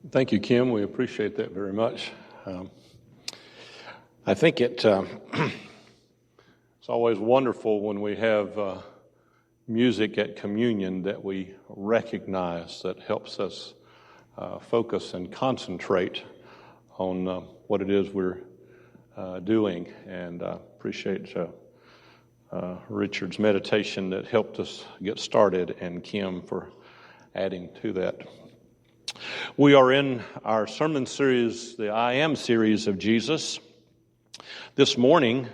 Thank you, Kim. We appreciate that very much. I think it's always wonderful when we have music at communion that we recognize that helps us focus and concentrate on what it is we're doing. And I appreciate Richard's meditation that helped us get started, and Kim for adding to that. We are in our sermon series, the I Am series of Jesus. This morning,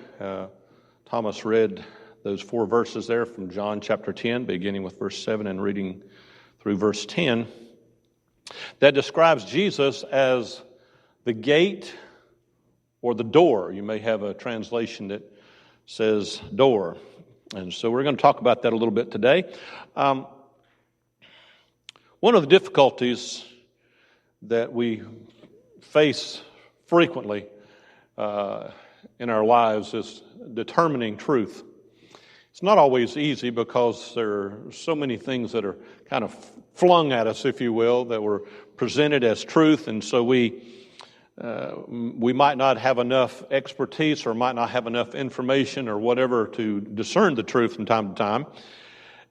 Thomas read those 4 verses there from John chapter 10, beginning with verse 7 and reading through verse 10, that describes Jesus as the gate or the door. You may have a translation that says door. And so we're going to talk about that a little bit today. One of the difficulties that we face frequently in our lives is determining truth. It's not always easy because there are so many things that are kind of flung at us, if you will, that were presented as truth, and so we might not have enough expertise or might not have enough information or whatever to discern the truth from time to time.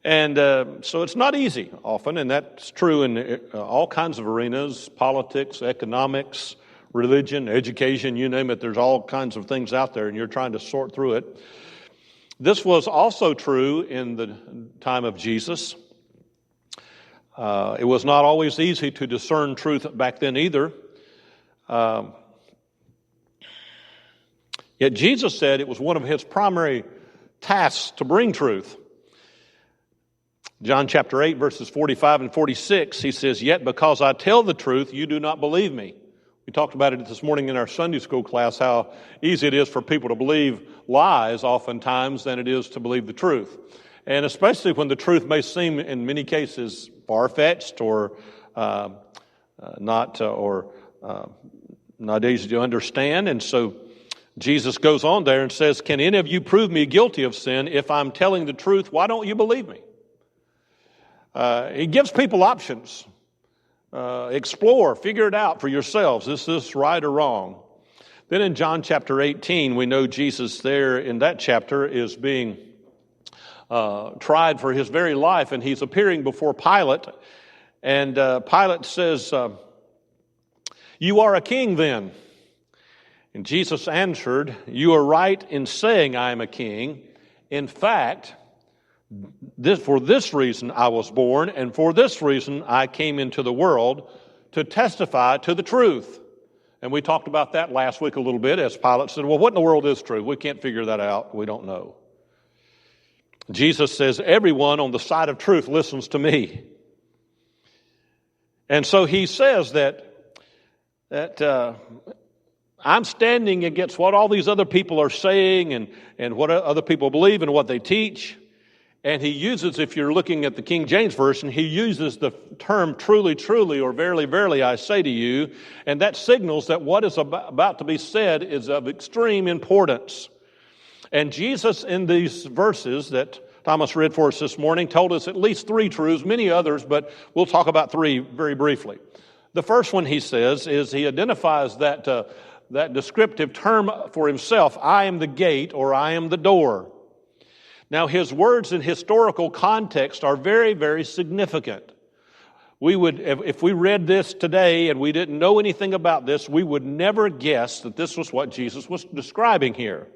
And so it's not easy often, and that's true in all kinds of arenas: politics, economics, religion, education, you name it. There's all kinds of things out there, and you're trying to sort through it. This was also true in the time of Jesus. It was not always easy to discern truth back then either. Yet Jesus said it was one of his primary tasks to bring truth. John chapter 8, verses 45 and 46, he says, "Yet because I tell the truth, you do not believe me." We talked about it this morning in our Sunday school class, how easy it is for people to believe lies oftentimes than it is to believe the truth. And especially when the truth may seem in many cases far-fetched or not easy to understand. And so Jesus goes on there and says, "Can any of you prove me guilty of sin? If I'm telling the truth, why don't you believe me?" He gives people options. Explore, figure it out for yourselves. Is this right or wrong? Then in John chapter 18, we know Jesus there in that chapter is being tried for his very life, and he's appearing before Pilate. And Pilate says, "You are a king then." And Jesus answered, "You are right in saying I am a king. In fact, for this reason I was born, and for this reason I came into the world, to testify to the truth." And we talked about that last week a little bit, as Pilate said, "Well, what in the world is truth? We can't figure that out. We don't know." Jesus says, "Everyone on the side of truth listens to me." And so he says that I'm standing against what all these other people are saying and what other people believe and what they teach. And he uses, if you're looking at the King James Version, he uses the term truly, truly, or verily, verily, I say to you. And that signals that what is about to be said is of extreme importance. And Jesus, in these verses that Thomas read for us this morning, told us at least 3 truths, many others, but we'll talk about 3 very briefly. The first one he says is he identifies that descriptive term for himself: I am the gate, or I am the door. Now, his words in historical context are very, very significant. We would, if we read this today and we didn't know anything about this, we would never guess that this was what Jesus was describing here.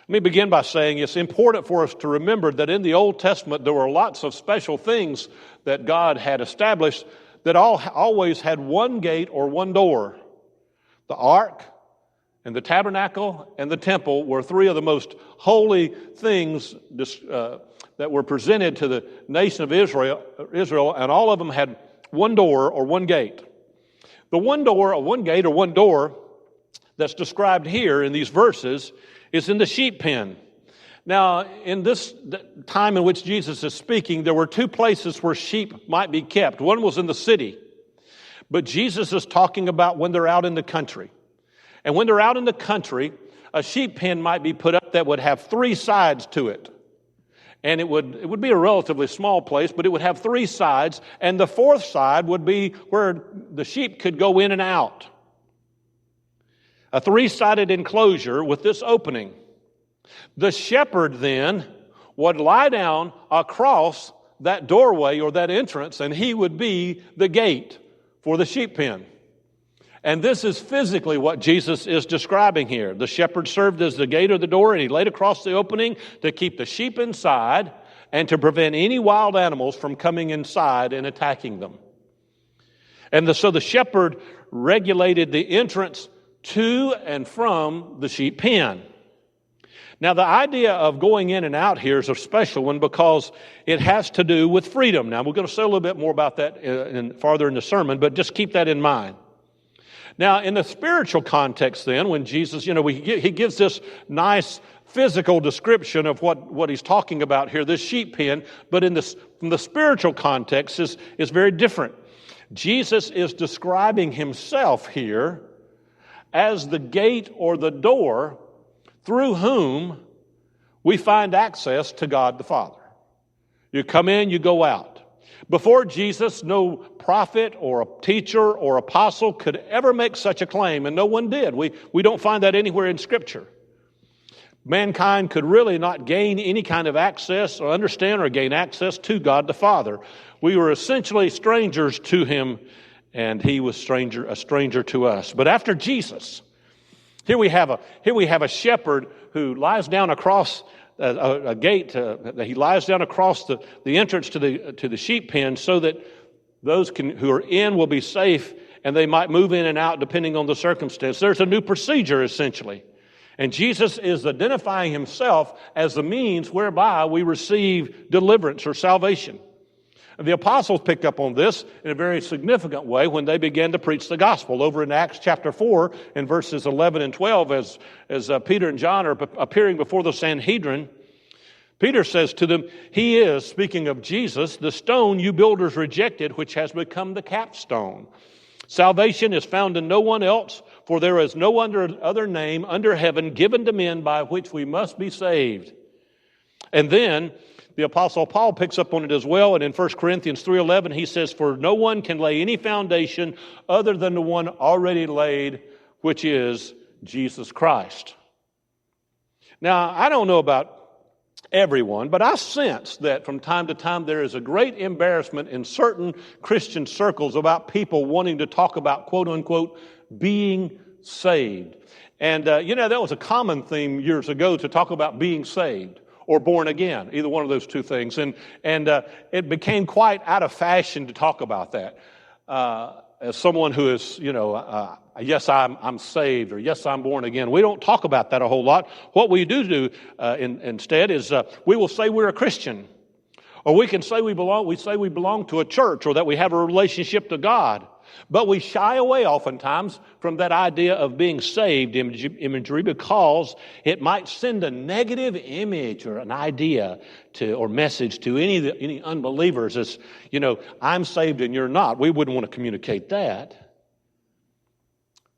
Let me begin by saying it's important for us to remember that in the Old Testament there were lots of special things that God had established that always had one gate or one door. The ark and the tabernacle and the temple were 3 of the most holy things that were presented to the nation of Israel, and all of them had one door or one gate. The one door or one gate or one door that's described here in these verses is in the sheep pen. Now, in this time in which Jesus is speaking, there were 2 places where sheep might be kept. One was in the city, but Jesus is talking about when they're out in the country. And when they're out in the country, a sheep pen might be put up that would have 3 sides to it. And it would be a relatively small place, but it would have 3 sides, and the 4th side would be where the sheep could go in and out. A 3-sided enclosure with this opening. The shepherd then would lie down across that doorway or that entrance, and he would be the gate for the sheep pen. And this is physically what Jesus is describing here. The shepherd served as the gate or the door, and he laid across the opening to keep the sheep inside and to prevent any wild animals from coming inside and attacking them. And so the shepherd regulated the entrance to and from the sheep pen. Now, the idea of going in and out here is a special one because it has to do with freedom. Now, we're going to say a little bit more about that farther in the sermon, but just keep that in mind. Now, in the spiritual context then, when Jesus, he gives this nice physical description of what he's talking about here, this sheep pen, but from the spiritual context is very different. Jesus is describing himself here as the gate or the door through whom we find access to God the Father. You come in, you go out. Before Jesus, no prophet or a teacher or apostle could ever make such a claim, and no one did. We don't find that anywhere in Scripture. Mankind could really not gain any kind of access or understand or gain access to God the Father. We were essentially strangers to him, and he was a stranger to us. But after Jesus, here we have a shepherd who lies down across a gate. He lies down across the entrance to the sheep pen so that those who are in will be safe, and they might move in and out depending on the circumstance. There's a new procedure essentially. And Jesus is identifying himself as the means whereby we receive deliverance or salvation. The apostles picked up on this in a very significant way when they began to preach the gospel. Over in Acts chapter 4, in verses 11 and 12, as Peter and John are appearing before the Sanhedrin, Peter says to them, "He is," speaking of Jesus, "the stone you builders rejected, which has become the capstone. Salvation is found in no one else, for there is no other name under heaven given to men by which we must be saved." And then the Apostle Paul picks up on it as well, and in 1 Corinthians 3:11 he says, "For no one can lay any foundation other than the one already laid, which is Jesus Christ." Now, I don't know about everyone, but I sense that from time to time there is a great embarrassment in certain Christian circles about people wanting to talk about, quote unquote, being saved. And, that was a common theme years ago to talk about being saved or born again, either one of those two things. And it became quite out of fashion to talk about that. As someone who is, yes, I'm saved, or yes, I'm born again. We don't talk about that a whole lot. What we do instead is we will say we're a Christian, or we can say we belong to a church, or that we have a relationship to God. But we shy away oftentimes from that idea of being saved imagery because it might send a negative image or an idea or message to any unbelievers as, I'm saved and you're not. We wouldn't want to communicate that.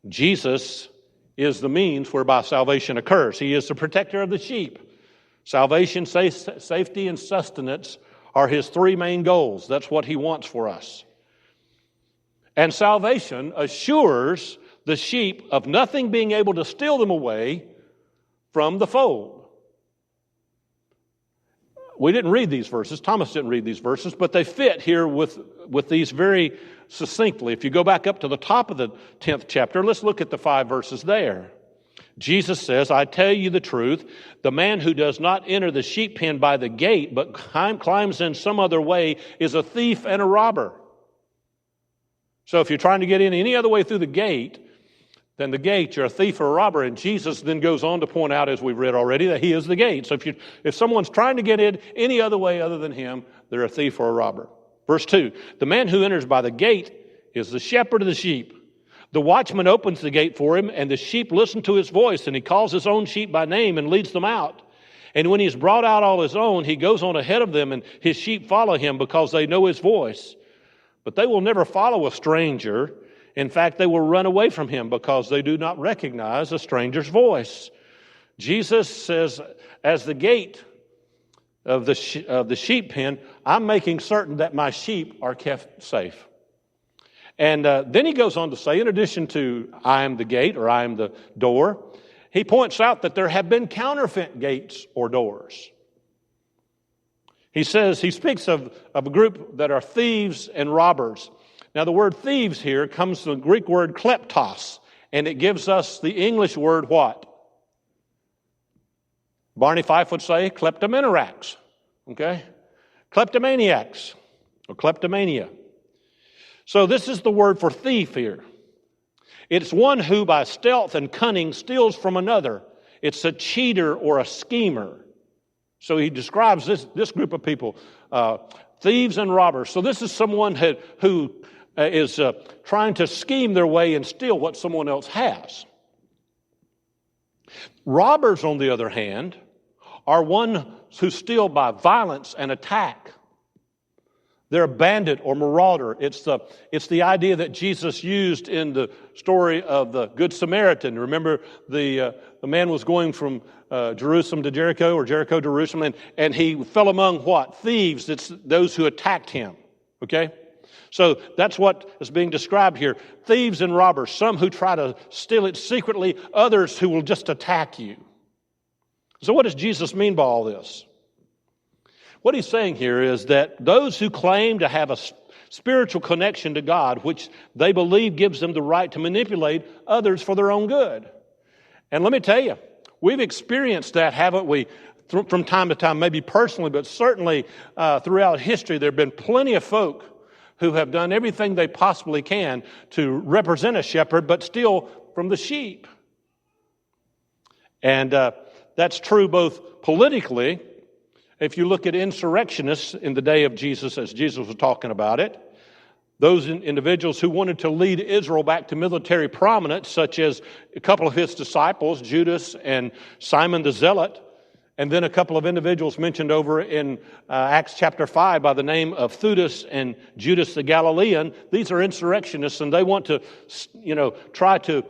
Jesus is the means whereby salvation occurs. He is the protector of the sheep. Salvation, safety, and sustenance are his 3 main goals. That's what he wants for us. And salvation assures the sheep of nothing being able to steal them away from the fold. We didn't read these verses. Thomas didn't read these verses, but they fit here with these very succinctly. If you go back up to the top of the 10th chapter, let's look at the 5 verses there. Jesus says, "I tell you the truth, the man who does not enter the sheep pen by the gate, but climbs in some other way, is a thief and a robber." So if you're trying to get in any other way through the gate than the gate, you're a thief or a robber. And Jesus then goes on to point out, as we've read already, that he is the gate. So if someone's trying to get in any other way other than him, they're a thief or a robber. Verse 2, "The man who enters by the gate is the shepherd of the sheep. The watchman opens the gate for him, and the sheep listen to his voice, and he calls his own sheep by name and leads them out. And when he's brought out all his own, he goes on ahead of them, and his sheep follow him because they know his voice. But they will never follow a stranger. In fact, they will run away from him because they do not recognize a stranger's voice." Jesus says, as the gate, of the sheep pen, I'm making certain that my sheep are kept safe. And then he goes on to say, in addition to I am the gate or I am the door, he points out that there have been counterfeit gates or doors. He speaks of a group that are thieves and robbers. Now the word thieves here comes from the Greek word kleptos, and it gives us the English word what? Barney Fife would say kleptomenerax, okay? Kleptomaniacs or kleptomania. So this is the word for thief here. It's one who by stealth and cunning steals from another. It's a cheater or a schemer. So he describes this group of people, thieves and robbers. So this is someone who is trying to scheme their way and steal what someone else has. Robbers, on the other hand, are one who steal by violence and attack. They're a bandit or marauder. It's the idea that Jesus used in the story of the Good Samaritan. Remember, the man was going from Jerusalem to Jericho, or Jericho to Jerusalem, and he fell among what? Thieves. It's those who attacked him. Okay? So that's what is being described here. Thieves and robbers, some who try to steal it secretly, others who will just attack you. So what does Jesus mean by all this? What he's saying here is that those who claim to have a spiritual connection to God, which they believe gives them the right to manipulate others for their own good. And let me tell you, we've experienced that, haven't we, from time to time, maybe personally, but certainly throughout history, there have been plenty of folk who have done everything they possibly can to represent a shepherd, but steal from the sheep. And that's true both politically. If you look at insurrectionists in the day of Jesus, as Jesus was talking about it, those individuals who wanted to lead Israel back to military prominence, such as a couple of his disciples, Judas and Simon the Zealot, and then a couple of individuals mentioned over in Acts chapter 5 by the name of Theudas and Judas the Galilean. These are insurrectionists, and they want to, try to,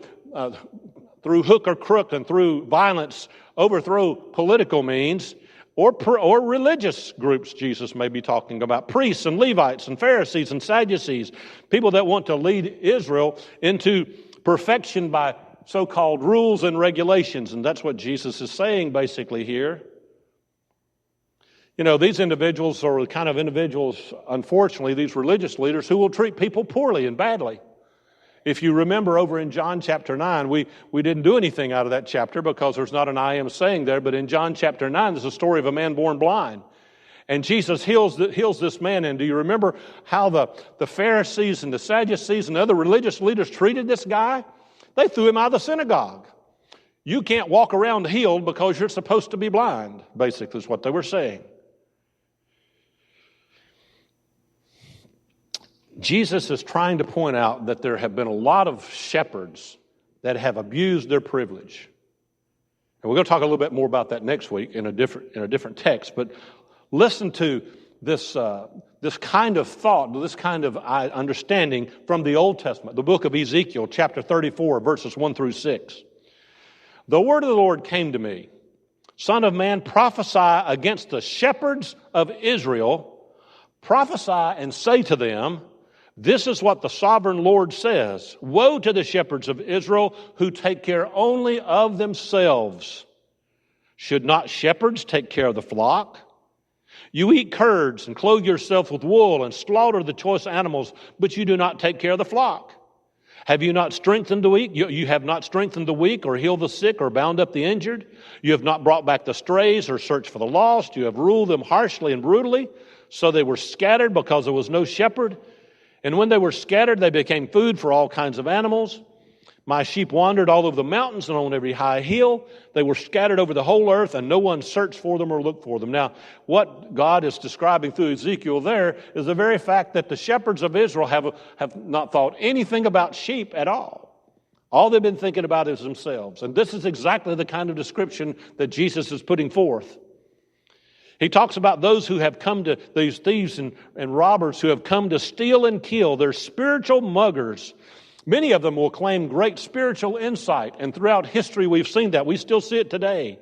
through hook or crook and through violence, overthrow political means. Or religious groups Jesus may be talking about, priests and Levites and Pharisees and Sadducees, people that want to lead Israel into perfection by so-called rules and regulations. And that's what Jesus is saying basically here. These individuals are the kind of individuals, unfortunately, these religious leaders who will treat people poorly and badly. If you remember over in John chapter 9, we didn't do anything out of that chapter because there's not an I am saying there, but in John chapter 9, there's a story of a man born blind. And Jesus heals this man. And do you remember how the Pharisees and the Sadducees and other religious leaders treated this guy? They threw him out of the synagogue. You can't walk around healed because you're supposed to be blind, basically is what they were saying. Jesus is trying to point out that there have been a lot of shepherds that have abused their privilege. And we're going to talk a little bit more about that next week in a different text. But listen to this kind of thought, this kind of understanding from the Old Testament, the book of Ezekiel, chapter 34, verses 1 through 6. The word of the Lord came to me, Son of man, prophesy against the shepherds of Israel, prophesy and say to them, this is what the sovereign Lord says. Woe to the shepherds of Israel who take care only of themselves. Should not shepherds take care of the flock? You eat curds and clothe yourself with wool and slaughter the choice animals, but you do not take care of the flock. Have you not strengthened the weak? You have not strengthened the weak or healed the sick or bound up the injured. You have not brought back the strays or searched for the lost. You have ruled them harshly and brutally. So they were scattered because there was no shepherd. And when they were scattered, they became food for all kinds of animals. My sheep wandered all over the mountains and on every high hill. They were scattered over the whole earth, and no one searched for them or looked for them. Now, what God is describing through Ezekiel there is the very fact that the shepherds of Israel have not thought anything about sheep at all. All they've been thinking about is themselves. And this is exactly the kind of description that Jesus is putting forth. He talks about those who have come to, these thieves and robbers who have come to steal and kill. They're spiritual muggers. Many of them will claim great spiritual insight, and throughout history we've seen that. We still see it today.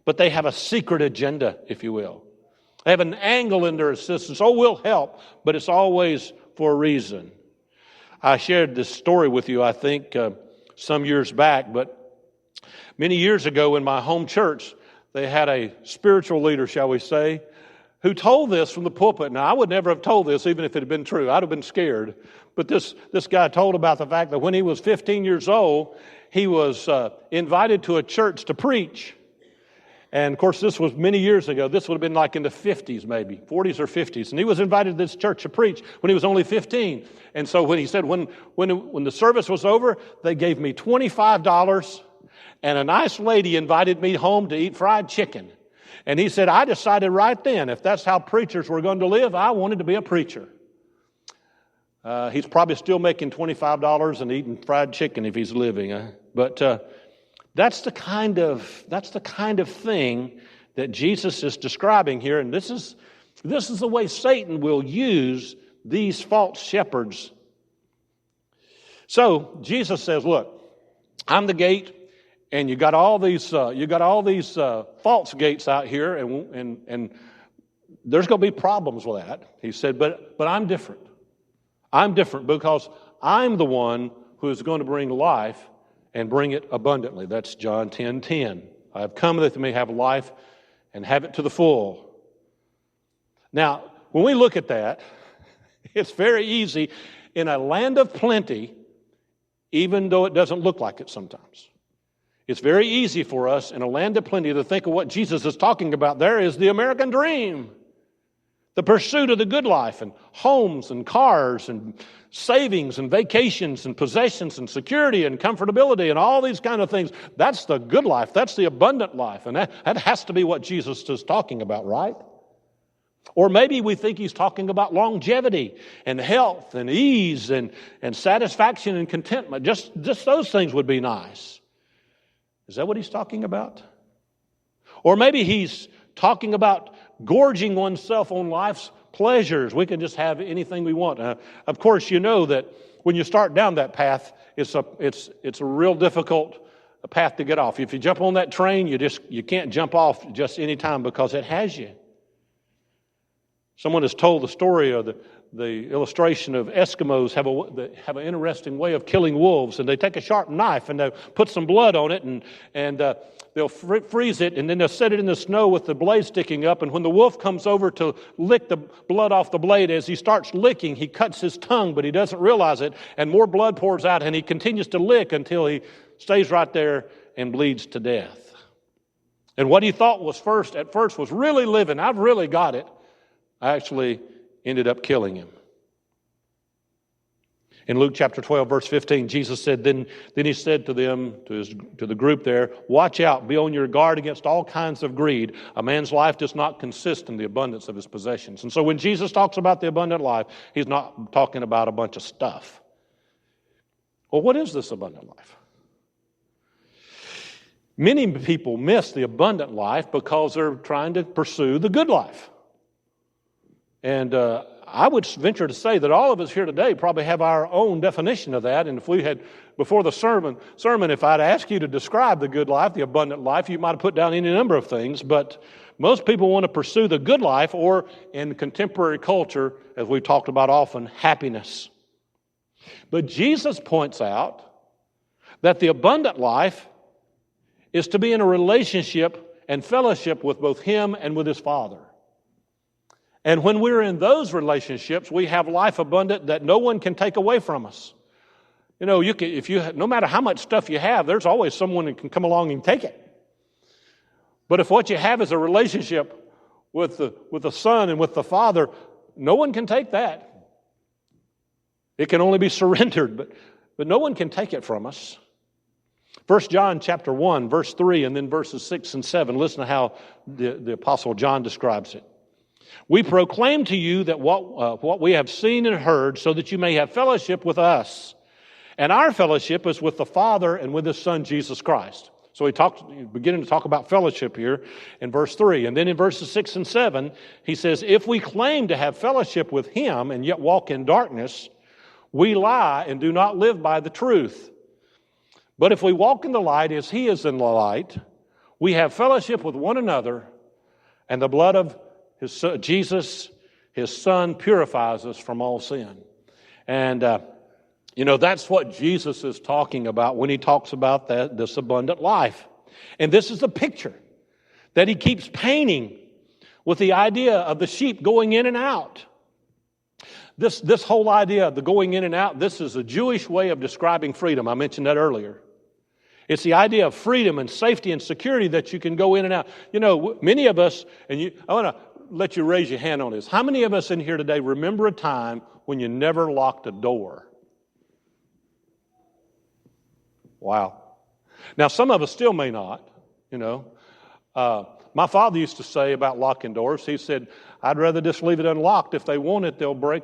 But they have a secret agenda, if you will. They have an angle in their assistance. Oh, we'll help, but it's always for a reason. I shared this story with you, I think, some years back, but many years ago in my home church, they had a spiritual leader, shall we say, who told this from the pulpit. Now, I would never have told this even if it had been true. I'd have been scared. But this guy told about the fact that when he was 15 years old, he was invited to a church to preach. And, of course, this was many years ago. This would have been like in the 50s maybe, 40s or 50s. And he was invited to this church to preach when he was only 15. And so when he said, when the service was over, they gave me $25, and a nice lady invited me home to eat fried chicken. And he said, I decided right then, if that's how preachers were going to live, I wanted to be a preacher. He's probably still making $25 and eating fried chicken if he's living. But that's the kind of thing that Jesus is describing here. And this is the way Satan will use these false shepherds. So Jesus says, look, I'm the gate. And you got all these false gates out here, and there's going to be problems with that. He said, but I'm different. I'm different because I'm the one who is going to bring life and bring it abundantly. That's John 10:10. I have come that they may have life and have it to the full. Now, when we look at that, it's very easy in a land of plenty, even though it doesn't look like it sometimes. It's very easy for us in a land of plenty to think of what Jesus is talking about there is the American dream. The pursuit of the good life and homes and cars and savings and vacations and possessions and security and comfortability and all these kind of things. That's the good life. That's the abundant life. And that has to be what Jesus is talking about, right? Or maybe we think he's talking about longevity and health and ease and satisfaction and contentment. Just those things would be nice. Is that what he's talking about? Or maybe he's talking about gorging oneself on life's pleasures. We can just have anything we want. Of course, you know that when you start down that path, it's a real difficult path to get off. If you jump on that train, you can't jump off just any time because it has you. Someone has told the story of the illustration of Eskimos have an interesting way of killing wolves, and they take a sharp knife and they put some blood on it and they'll freeze it, and then they'll set it in the snow with the blade sticking up, and when the wolf comes over to lick the blood off the blade, as he starts licking, he cuts his tongue, but he doesn't realize it, and more blood pours out, and he continues to lick until he stays right there and bleeds to death. And what he thought was at first was really living, I've really got it, actually ended up killing him. In Luke chapter 12, verse 15, Jesus said, then he said to them, to the group there, watch out, be on your guard against all kinds of greed. A man's life does not consist in the abundance of his possessions. And so when Jesus talks about the abundant life, he's not talking about a bunch of stuff. Well, what is this abundant life? Many people miss the abundant life because they're trying to pursue the good life. And I would venture to say that all of us here today probably have our own definition of that. And if we had, before the sermon, if I'd asked you to describe the good life, the abundant life, you might have put down any number of things. But most people want to pursue the good life, or in contemporary culture, as we've talked about often, happiness. But Jesus points out that the abundant life is to be in a relationship and fellowship with both Him and with His Father. And when we're in those relationships, we have life abundant that no one can take away from us. You know, no matter how much stuff you have, there's always someone who can come along and take it. But if what you have is a relationship with the Son and with the Father, no one can take that. It can only be surrendered, but no one can take it from us. 1 John chapter 1, verse 3, and then verses 6 and 7. Listen to how the Apostle John describes it. We proclaim to you that what we have seen and heard, so that you may have fellowship with us. And our fellowship is with the Father and with His Son, Jesus Christ. So beginning to talk about fellowship here in verse 3. And then in verses 6 and 7, he says, if we claim to have fellowship with Him and yet walk in darkness, we lie and do not live by the truth. But if we walk in the light as He is in the light, we have fellowship with one another, and the blood of Jesus, his Son, purifies us from all sin. And, that's what Jesus is talking about when he talks about this abundant life. And this is the picture that he keeps painting with the idea of the sheep going in and out. This whole idea of the going in and out, this is a Jewish way of describing freedom. I mentioned that earlier. It's the idea of freedom and safety and security that you can go in and out. Many of us, I want to let you raise your hand on this. How many of us in here today remember a time when you never locked a door? Wow. Now, some of us still may not, My father used to say about locking doors, he said, I'd rather just leave it unlocked. If they want it, they'll break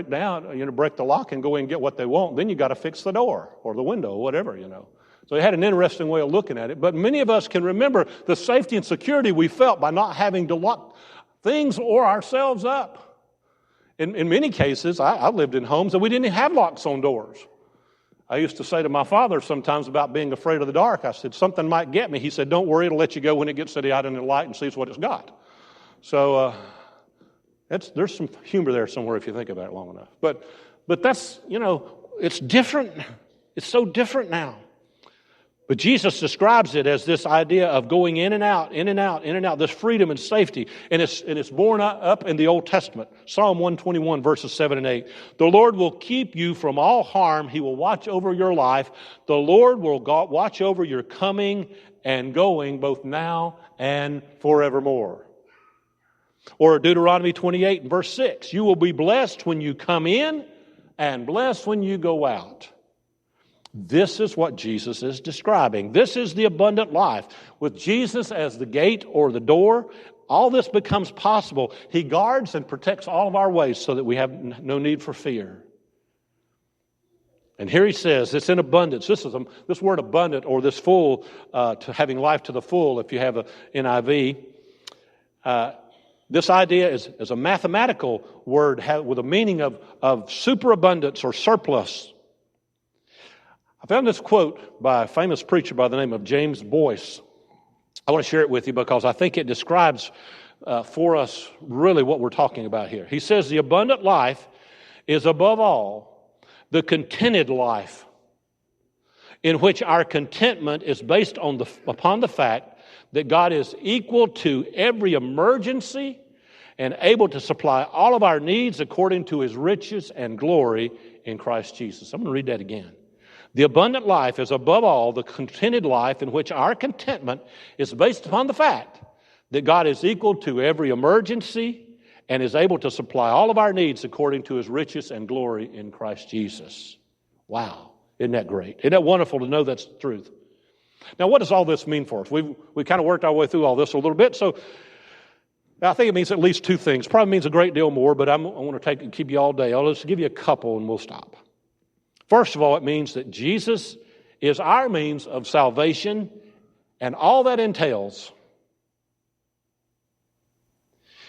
down, break the lock and go in and get what they want. Then you got to fix the door or the window or whatever, So he had an interesting way of looking at it. But many of us can remember the safety and security we felt by not having to lock things or ourselves up. In many cases, I lived in homes that we didn't have locks on doors. I used to say to my father sometimes about being afraid of the dark, I said, something might get me. He said, don't worry, it'll let you go when it gets to the out in the light and sees what it's got. So there's some humor there somewhere if you think about it long enough. But that's, it's different. It's so different now. But Jesus describes it as this idea of going in and out, in and out, in and out, this freedom and safety. And it's borne up in the Old Testament. Psalm 121, verses 7 and 8. The Lord will keep you from all harm. He will watch over your life. The Lord will watch over your coming and going, both now and forevermore. Or Deuteronomy 28, verse 6. You will be blessed when you come in and blessed when you go out. This is what Jesus is describing. This is the abundant life. With Jesus as the gate or the door, all this becomes possible. He guards and protects all of our ways so that we have no need for fear. And here he says, it's in abundance. This word abundant or this full, to having life to the full, if you have a NIV, this idea is a mathematical word with a meaning of superabundance or surplus. I found this quote by a famous preacher by the name of James Voss. I want to share it with you because I think it describes for us really what we're talking about here. He says, the abundant life is above all the contented life in which our contentment is based upon the fact that God is equal to every emergency and able to supply all of our needs according to his riches and glory in Christ Jesus. I'm going to read that again. The abundant life is above all the contented life in which our contentment is based upon the fact that God is equal to every emergency and is able to supply all of our needs according to his riches and glory in Christ Jesus. Wow. Isn't that great? Isn't that wonderful to know that's the truth? Now, what does all this mean for us? We kind of worked our way through all this a little bit, so I think it means at least two things. Probably means a great deal more, but I want to keep you all day. I'll just give you a couple and we'll stop. First of all, it means that Jesus is our means of salvation and all that entails.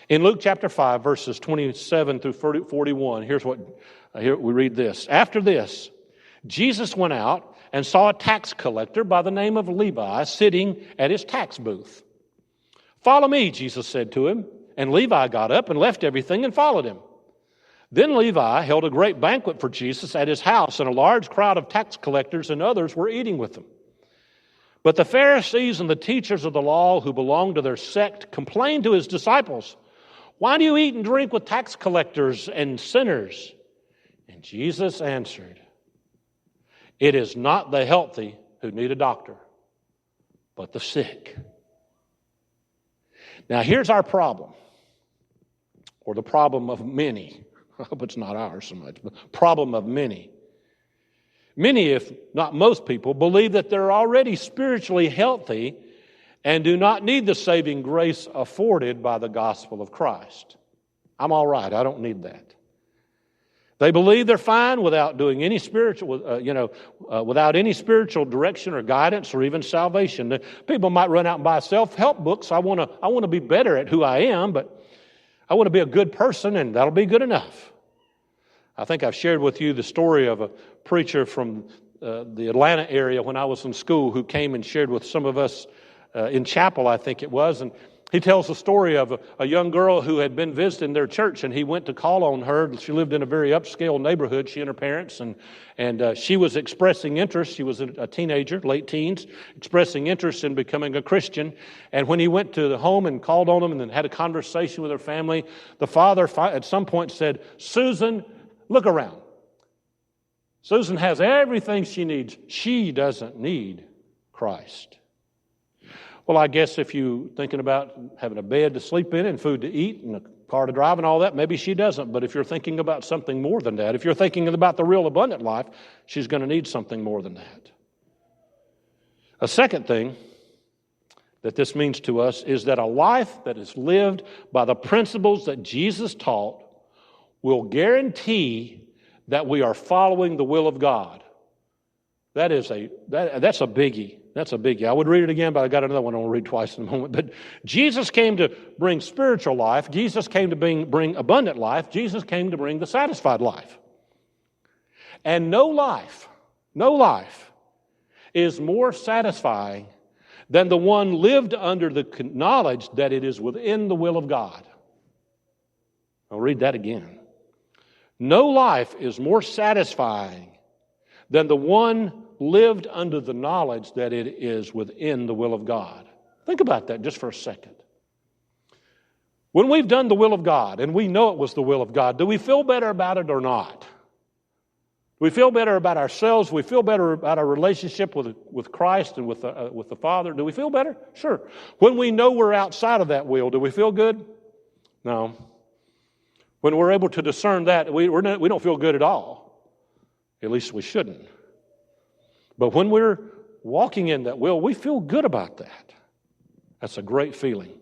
In Luke chapter 5, verses 27 through 41, here we read this. After this, Jesus went out and saw a tax collector by the name of Levi sitting at his tax booth. Follow me, Jesus said to him. And Levi got up and left everything and followed him. Then Levi held a great banquet for Jesus at his house, and a large crowd of tax collectors and others were eating with him. But the Pharisees and the teachers of the law who belonged to their sect complained to his disciples, "Why do you eat and drink with tax collectors and sinners?" And Jesus answered, "It is not the healthy who need a doctor, but the sick." Now here's our problem, or the problem of many. I hope it's not ours so much, but problem of many. Many, if not most people, believe that they're already spiritually healthy and do not need the saving grace afforded by the gospel of Christ. I'm all right. I don't need that. They believe they're fine without doing any without any spiritual direction or guidance or even salvation. People might run out and buy self-help books. I want to be better at who I am, but I want to be a good person, and that'll be good enough. I think I've shared with you the story of a preacher from the Atlanta area when I was in school who came and shared with some of us in chapel, I think it was, and He tells the story of a young girl who had been visiting their church, and he went to call on her. She lived in a very upscale neighborhood, she and her parents, and she was expressing interest. She was a teenager, late teens, expressing interest in becoming a Christian. And when he went to the home and called on them and then had a conversation with her family, the father at some point said, "Susan, look around. Susan has everything she needs. She doesn't need Christ." Well, I guess if you're thinking about having a bed to sleep in and food to eat and a car to drive and all that, maybe she doesn't. But if you're thinking about something more than that, if you're thinking about the real abundant life, she's going to need something more than that. A second thing that this means to us is that a life that is lived by the principles that Jesus taught will guarantee that we are following the will of God. That's a biggie. That's a biggie. I would read it again, but I got another one I want to read twice in a moment. But Jesus came to bring spiritual life. Jesus came to bring abundant life. Jesus came to bring the satisfied life. And no life is more satisfying than the one lived under the knowledge that it is within the will of God. I'll read that again. No life is more satisfying than the one lived under the knowledge that it is within the will of God. Think about that just for a second. When we've done the will of God and we know it was the will of God, do we feel better about it or not? Do we feel better about ourselves? Do we feel better about our relationship with Christ and with the Father? Do we feel better? Sure. When we know we're outside of that will, do we feel good? No. When we're able to discern that, we don't feel good at all. At least we shouldn't. But when we're walking in that will, we feel good about that. That's a great feeling.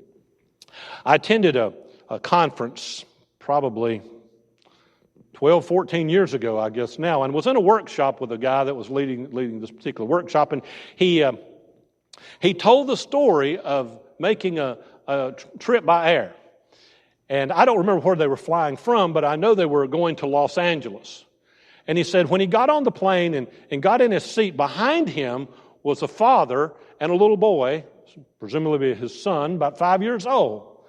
I attended a conference probably 12, 14 years ago, I guess now, and was in a workshop with a guy that was leading this particular workshop, and he told the story of making a trip by air. And I don't remember where they were flying from, but I know they were going to Los Angeles. And he said when he got on the plane and got in his seat, behind him was a father and a little boy, presumably his son, about 5 years old.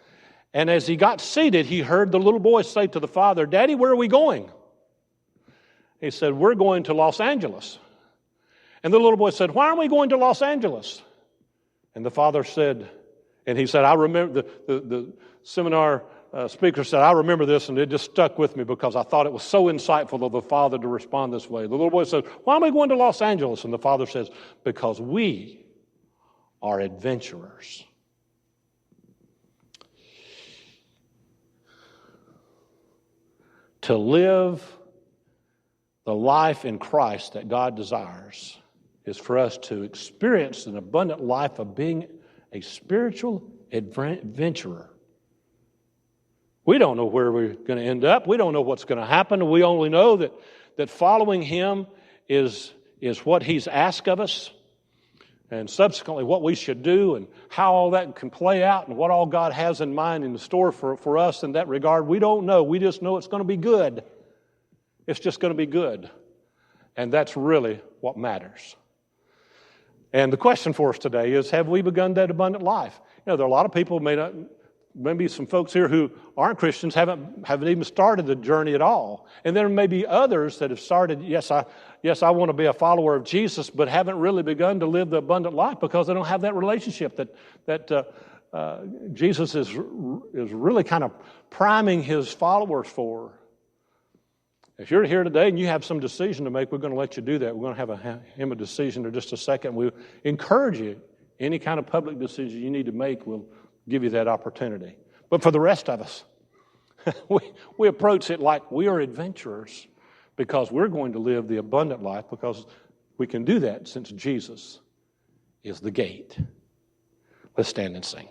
And as he got seated, he heard the little boy say to the father, "Daddy, where are we going?" He said, "We're going to Los Angeles." And the little boy said, "Why aren't we going to Los Angeles?" And the father said, and he said, I remember the seminar speaker said, "I remember this, and it just stuck with me because I thought it was so insightful of the father to respond this way." The little boy said, "Why am I going to Los Angeles?" And the father says, "Because we are adventurers." To live the life in Christ that God desires is for us to experience an abundant life of being a spiritual adventurer. We don't know where we're going to end up. We don't know what's going to happen. We only know that following Him is what He's asked of us, and subsequently what we should do and how all that can play out and what all God has in mind in the store for us in that regard. We don't know. We just know it's going to be good. It's just going to be good. And that's really what matters. And the question for us today is, have we begun that abundant life? You know, there are a lot of people, maybe some folks here who aren't Christians, haven't even started the journey at all. And there may be others that have started, yes, I want to be a follower of Jesus, but haven't really begun to live the abundant life because they don't have that relationship that Jesus is really kind of priming His followers for. If you're here today and you have some decision to make, we're going to let you do that. We're going to have him a decision in just a second. We encourage you, any kind of public decision you need to make, we'll give you that opportunity. But for the rest of us, we approach it like we are adventurers because we're going to live the abundant life because we can do that since Jesus is the gate. Let's stand and sing.